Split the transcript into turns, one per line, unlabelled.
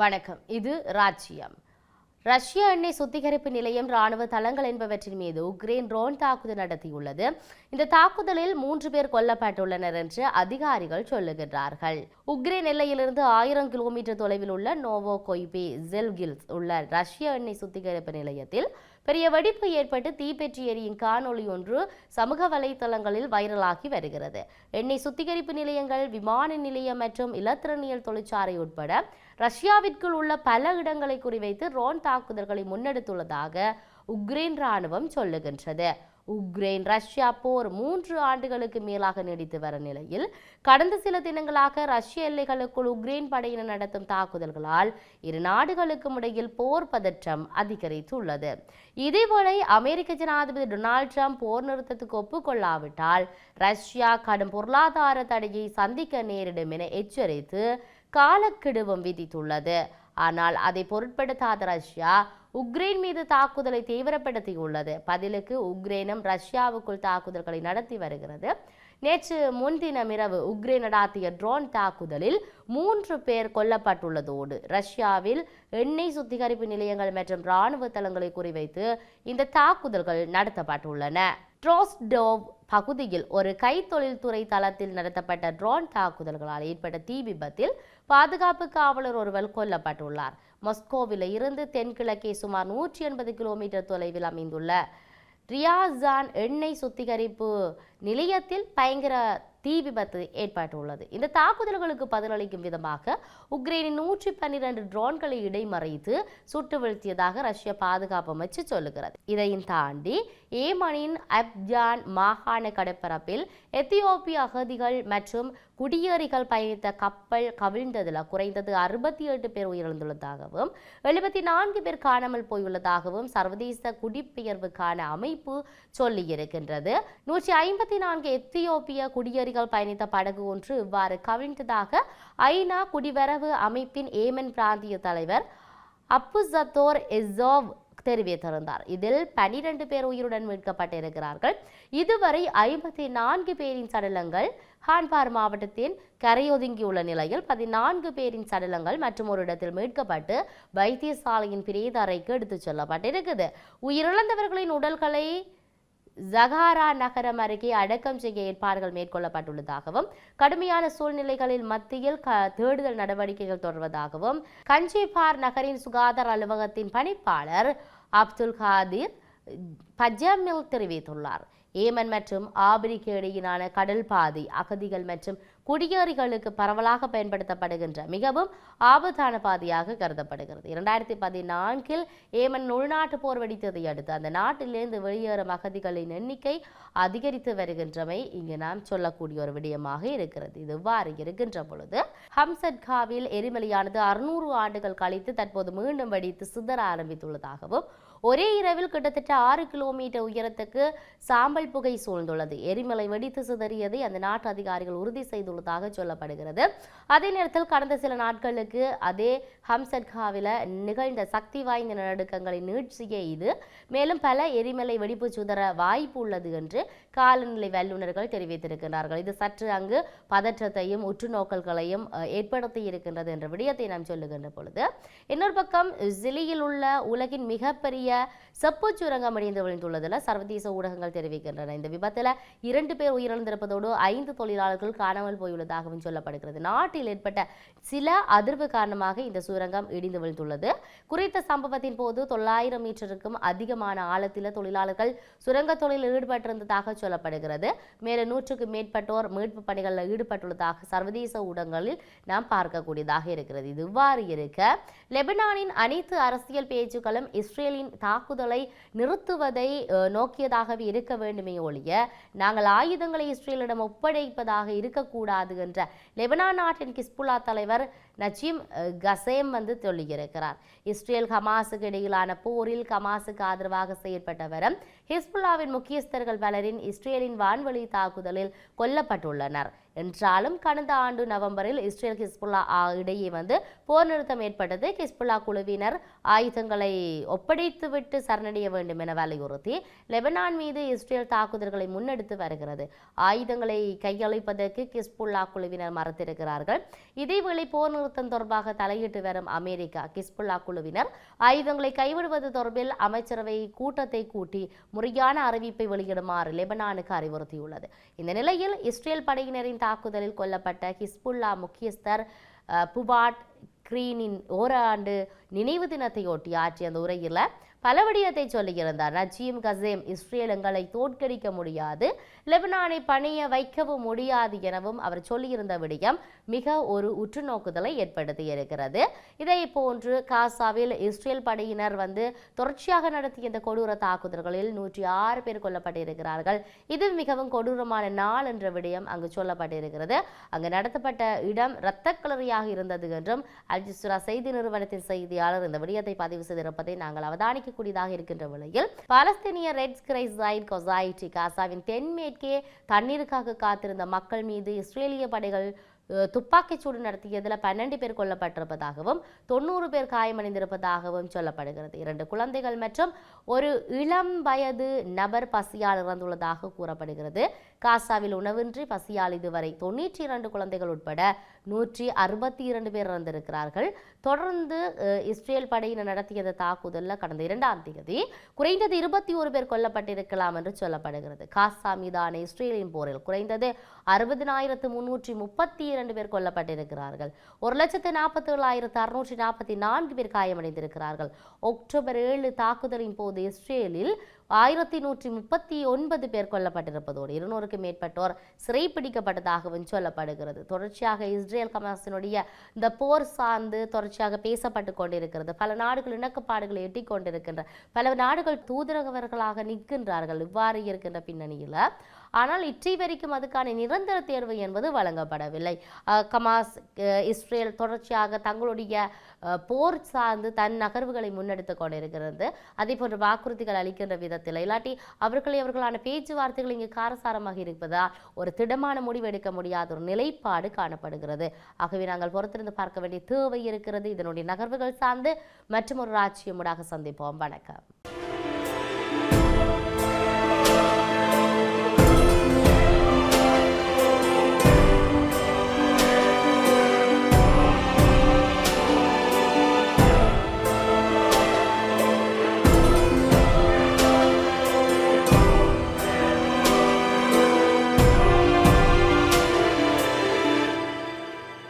வணக்கம். இது ராஜ்யம். ரஷ்ய எண்ணெய் சுத்திகரிப்பு நிலையம், ராணுவ தளங்கள் என்பவற்றின் மீது உக்ரைன் ட்ரோன் தாக்குதல் நடத்தியுள்ளது. இந்த தாக்குதலில் 3 பேர் கொல்லப்பட்டுள்ளனர் என்று அதிகாரிகள் சொல்லுகின்றார்கள். உக்ரைன் எல்லையிலிருந்து 1000 கிலோமீட்டர் தொலைவில் உள்ள நோவோகொய்பே ஜெல்கில்ஸ் உள்ள ரஷ்ய எண்ணெய் சுத்திகரிப்பு நிலையத்தில் பெரிய வெடிப்பு ஏற்பட்டு தீப்பற்றி எரியும் காணொளி ஒன்று சமூக வலைதளங்களில் வைரலாகி வருகிறது. எண்ணெய் சுத்திகரிப்பு நிலையங்கள், விமான நிலையம் மற்றும் இலத்திரனியல் தொழிற்சாலை உட்பட ரஷ்யாவிற்குள் உள்ள பல இடங்களை குறிவைத்து ட்ரோன் தாக்குதல்களை முன்னெடுத்துள்ளதாக உக்ரைன் ராணுவம் சொல்லுகின்றது. உக்ரைன் ரஷ்யா போர் 3 ஆண்டுகளுக்கு மேலாக நீடித்து வரும் நிலையில் கடந்த சில தினங்களாக ரஷ்ய எல்லைகளுக்குள் உக்ரைன் படையினர் நடத்தும் தாக்குதல்களால் இரு நாடுகளுக்கும் இடையில் போர் பதற்றம் அதிகரித்துள்ளது. இதேவேளை அமெரிக்க ஜனாதிபதி டொனால்ட் ட்ரம்ப் போர் நிறுத்தத்துக்கு ஒப்புக்கொள்ளாவிட்டால் ரஷ்யா கடும் பொருளாதார தடையை சந்திக்க நேரிடும் என எச்சரித்து காலக்கெடுவும் விதித்துள்ளது. ஆனால் அதை பொருட்படுத்தாத ரஷ்யா உக்ரைன் மீது தாக்குதலை தீவிரப்படுத்தியுள்ளது. பதிலுக்கு உக்ரைனும் ரஷ்யாவுக்குள் தாக்குதல்களை நடத்தி வருகிறது. நேற்று முன்தினம் இரவு உக்ரைன் நடாத்திய ட்ரோன் தாக்குதலில் 3 பேர் கொல்லப்பட்டுள்ளதோடு ரஷ்யாவில் எண்ணெய் சுத்திகரிப்பு நிலையங்கள் மற்றும் இராணுவ தளங்களை குறிவைத்து இந்த தாக்குதல்கள் நடத்தப்பட்டுள்ளன. ட்ரோஸ்டோவ் பகுதியில் ஒரு கைத்தொழில்துறை தளத்தில் நடத்தப்பட்ட ட்ரோன் தாக்குதல்களால் ஏற்பட்ட தீ விபத்தில் பாதுகாப்பு காவலர் ஒருவர் கொல்லப்பட்டுள்ளார். மாஸ்கோவில் இருந்து தென்கிழக்கே சுமார் 180 கிலோமீட்டர் தொலைவில் அமைந்துள்ள ரியாசான் எண்ணெய் சுத்திகரிப்பு நிலையத்தில் பயங்கர தீ விபத்து ஏற்பட்டுள்ளது. இந்த தாக்குதல்களுக்கு பதிலளிக்கும் விதமாக உக்ரைனின் 112 ட்ரோன்களை இடைமறைத்து சுட்டு வீழ்த்தியதாக ரஷ்ய பாதுகாப்பு அமைச்சு சொல்லுகிறது. இதையும் தாண்டி ஏமனின் அப்ஜான் மாகாண கடற்பரப்பில் எத்தியோப்பிய அகதிகள் மற்றும் குடியேறிகள் பயணித்த கப்பல் கவிழ்ந்ததில் குறைந்தது 68 பேர் உயிரிழந்துள்ளதாகவும் 74 பேர் காணாமல் போயுள்ளதாகவும் சர்வதேச குடிபெயர்வுக்கான அமைப்பு சொல்லியிருக்கின்றது. 154 எத்தியோப்பிய குடியேறிகள் பயணித்த படகு ஒன்று இவ்வாறு கவிழ்ந்ததாக ஐநா குடிவரவு அமைப்பின் ஏமன் பிராந்திய தலைவர் அப்புசத்தோர் எஸோவ் தெரிவித்திருந்தார். இதில் 12 பேர் உயிருடன் மீட்கப்பட்டிருக்கிறார்கள். இதுவரை 54 பேரின் சடலங்கள் ஹான்பார் மாவட்டத்தின் கரையொதுங்கியுள்ள நிலையில் 14 பேரின் சடலங்கள் மற்றும் ஒரு இடத்தில் மீட்கப்பட்டு வைத்தியசாலையின் பிரேத அறைக்கு எடுத்துச் செல்லப்பட்டிருக்குது. உயிரிழந்தவர்களின் உடல்களை ஜகாரா நகரம் அருகே அடக்கம் செய்ய ஏற்பாடுகள் மேற்கொள்ளப்பட்டுள்ளதாகவும் கடுமையான சூழ்நிலைகளில் மத்தியில் தேடுதல் நடவடிக்கைகள் தொடர்வதாகவும் கஞ்சிபார் நகரின் சுகாதார அலுவலகத்தின் பணிப்பாளர் அப்துல் காதிர் பஜாமில் தெரிவித்துள்ளார். ஏமன் மற்றும் ஆபிரிக்கு இடையிலான கடல் பாதை அகதிகள் மற்றும் குடியேறிகளுக்கு பரவலாக பயன்படுத்தப்படுகின்ற மிகவும் ஆபத்தான பாதையாக கருதப்படுகிறது. 2014 ஏமன் உள்நாட்டு போர் வெடித்ததை அடுத்து அந்த நாட்டிலிருந்து வெளியேறும் அகதிகளின் எண்ணிக்கை அதிகரித்து வருகின்றமை இங்கு நாம் சொல்லக்கூடிய ஒரு விடயமாக இருக்கிறது. இது இவ்வாறு இருக்கின்ற பொழுது ஹம்சட்காவில் எரிமலையானது 600 ஆண்டுகள் கழித்து தற்போது மீண்டும் வெடித்து சிதற ஆரம்பித்துள்ளதாகவும் ஒரே இரவில் கிட்டத்தட்ட 6 கிலோமீட்டர் உயரத்துக்கு சாம்பல் புகை சூழ்ந்துள்ளது. எரிமலை வெடித்து சிதறியதை அந்த நாட்டு அதிகாரிகள் உறுதி செய்துள்ளதாக சொல்லப்படுகிறது. அதே நேரத்தில் கடந்த சில நாட்களுக்கு அதே ஹம்சட்காவில் நிகழ்ந்த சக்தி வாய்ந்த நிலநடுக்கங்களின் நீட்சியே இது. மேலும் பல எரிமலை வெடிப்பு சுதற வாய்ப்பு உள்ளது என்று காலநிலை வல்லுநர்கள் தெரிவித்திருக்கிறார்கள். இது சற்று அங்கு பதற்றத்தையும் உற்றுநோக்கல்களையும் ஏற்படுத்தி இருக்கின்றது என்ற விடயத்தை நாம் சொல்லுகின்ற பொழுது இன்னொரு பக்கம் சிலியில் உள்ள உலகின் மிகப்பெரிய செப்பு சுரங்கம் அடைந்து விழுந்துள்ளதில் சர்வதேச ஊடகங்கள் தெரிவிக்கின்றன. இந்த விபத்தில் 2 பேர் உயிரிழந்திருப்பதோடு 5 தொழிலாளர்கள் காணாமல் போயுள்ளதாகவும் சொல்லப்படுகிறது. நாட்டில் ஏற்பட்ட சில அதிர்வு காரணமாக இந்த சுரங்கம் இடிந்து விழுந்துள்ளது. குறித்த சம்பவத்தின் போது 900 மீட்டருக்கும் அதிகமான ஆழத்தில் தொழிலாளர்கள் சுரங்க தொழிலில் ஈடுபட்டிருந்ததாக சொல்லப்படுகிறது. மேலும் 100க்கும் மேற்பட்டோர் மீட்பு பணிகளில் ஈடுபட்டுள்ளதாக சர்வதேச ஊடகங்களில் நாம் பார்க்கக்கூடியதாக இருக்கிறது. இது இவ்வாறு இருக்க லெபனானின் அனைத்து அரசியல் பேச்சுக்களும் இஸ்ரேலின் தாக்குதலை நிறுத்துவதை நோக்கியதாகவே இருக்க வேண்டுமே ஒழிய நாங்கள் ஆயுதங்களை இஸ்ரேலிடம் ஒப்படைப்பதாக இருக்கக்கூடாது என்ற லெபனான் நாட்டின் ஹிஸ்புல்லா தலைவர் நஜீம் கசேம் சொல்லியிருக்கிறார். இஸ்ரேல் ஹமாஸுக்கு இடையிலான போரில் ஹமாஸுக்கு ஆதரவாக செயற்பட்டவரும் ஹிஸ்புல்லாவின் முக்கியஸ்தர்கள் பலரின் இஸ்ரேலின் வான்வழி தாக்குதலில் கொல்லப்பட்டுள்ளனர். என்றாலும் கடந்த ஆண்டு நவம்பரில் இஸ்ரேல் ஹிஸ்புல்லா இடையே போர் நிறுத்தம் ஏற்பட்டது. ஹிஸ்புல்லா குழுவினர் ஆயுதங்களை ஒப்படைத்துவிட்டு சரணடைய வேண்டும் என வலியுறுத்தி லெபனான் மீது இஸ்ரேல் தாக்குதல்களை முன்னெடுத்து வருகிறது. ஆயுதங்களை கையளிப்பதற்கு ஹிஸ்புல்லா குழுவினர் மறுத்திருக்கிறார்கள். இதேவேளை போர் நிறுத்தம் தொடர்பாக தலையிட்டு வரும் அமெரிக்கா ஹிஸ்புல்லா குழுவினர் ஆயுதங்களை கைவிடுவது தொடர்பில் அமைச்சரவை கூட்டத்தை கூட்டி முறையான அறிவிப்பை வெளியிடுமாறு லெபனானுக்கு அறிவுறுத்தியுள்ளது. இந்த நிலையில் இஸ்ரேல் படையினரின் தாக்குதலில் கொல்லப்பட்ட ஹிஸ்புல்லா முக்கியஸ்தர் புபாட் கிரீனின் ஓராண்டு நினைவு தினத்தையொட்டி ஆற்றிய அந்த உரையில் பல விடயத்தை சொல்லியிருந்தார். நஜீம் கசேம் இஸ்ரேல் எங்களை தோற்கடிக்க முடியாது, லெபனானை பணிய வைக்கவும் முடியாது எனவும் அவர் சொல்லியிருந்த விடயம் மிக ஒரு உற்றுநோக்குதலை ஏற்படுத்தி இருக்கிறது. இதே போன்று காசாவில் இஸ்ரேல் படையினர் தொடர்ச்சியாக நடத்திய இந்த கொடூர தாக்குதல்களில் 106 பேர் கொல்லப்பட்டிருக்கிறார்கள். இது மிகவும் கொடூரமான நாள் என்ற விடயம் அங்கு சொல்லப்பட்டிருக்கிறது. அங்கு நடத்தப்பட்ட இடம் இரத்த கிளறியாக இருந்தது என்றும் அல் ஜஸீரா செய்தி நிறுவனத்தின் செய்தியாளர் இந்த விடயத்தை பதிவு செய்திருப்பதை நாங்கள் அவதானிக்க கூடியதாக இருக்கின்ற வேளையில் பாலஸ்தீனிய ரெட் கிரைஸ் சொசைட்டி காசாவின் தென்மேற்கே தண்ணீருக்காக காத்திருந்த மக்கள் மீது இஸ்ரேலிய படைகள் துப்பாக்கிச்சூடு நடத்தியதில் 12 பேர் கொல்லப்பட்டிருப்பதாகவும் 90 பேர் காயமடைந்திருப்பதாகவும் சொல்லப்படுகிறது. 2 குழந்தைகள் மற்றும் ஒரு இளம் வயது நபர் பசியால் இறந்துள்ளதாக கூறப்படுகிறது. காசாவில் உணவின்றி பசியால் இதுவரை 92 குழந்தைகள் உட்பட 162 பேர் இறந்திருக்கிறார்கள். தொடர்ந்து இஸ்ரேல் படையினர் நடத்திய தாக்குதலில் கடந்த 2ஆம் தேதி குறைந்தது 21 பேர் கொல்லப்பட்டிருக்கலாம் என்று சொல்லப்படுகிறது. காசா மீதான இஸ்ரேலின் போரில் குறைந்தது 60,332 பேர் கொல்லப்பட்டிருக்கிறார்கள். 1,47,644 பேர் காயமடைந்திருக்கிறார்கள். அக்டோபர் 7 தாக்குதலின் போது இஸ்ரேலில் 1,139 பேர் கொல்லப்பட்டிருப்பதோடு 200க்கும் மேற்பட்டோர் சிறைப்பிடிக்கப்பட்டதாகவும் சொல்லப்படுகிறது. தொடர்ச்சியாக இஸ்ரேல் ஹமாஸினுடைய இந்த போர் சார்ந்து தொடர்ச்சியாக பேசப்பட்டு கொண்டிருக்கிறது. பல நாடுகள் இணக்கப்பாடுகளை எட்டிக் கொண்டிருக்கின்ற பல நாடுகள் தூதரகவர்களாக நிற்கின்றார்கள். இவ்வாறு இருக்கின்ற பின்னணியில் ஆனால் இற்றை வரைக்கும் அதுக்கான நிரந்தர தேர்வு என்பது வழங்கப்படவில்லை. ஹமாஸ் இஸ்ரேல் தொடர்ச்சியாக தங்களுடைய போர் சார்ந்து தன் நகர்வுகளை முன்னெடுத்துக் கொண்டிருக்கிறது. அதே போன்ற வாக்குறுதிகள் அளிக்கின்ற விதத்தில் இல்லாட்டி அவர்களான பேச்சுவார்த்தைகள் இங்கு காரசாரமாக இருப்பதால் ஒரு திடமான முடிவு எடுக்க முடியாத ஒரு நிலைப்பாடு காணப்படுகிறது. ஆகவே நாங்கள் பொறுத்திருந்து பார்க்க வேண்டிய தேவை இருக்கிறது. இதனுடைய நகர்வுகள் சார்ந்து மற்றும் ஒரு ராஜ்யம் ஊடாக சந்திப்போம். வணக்கம்.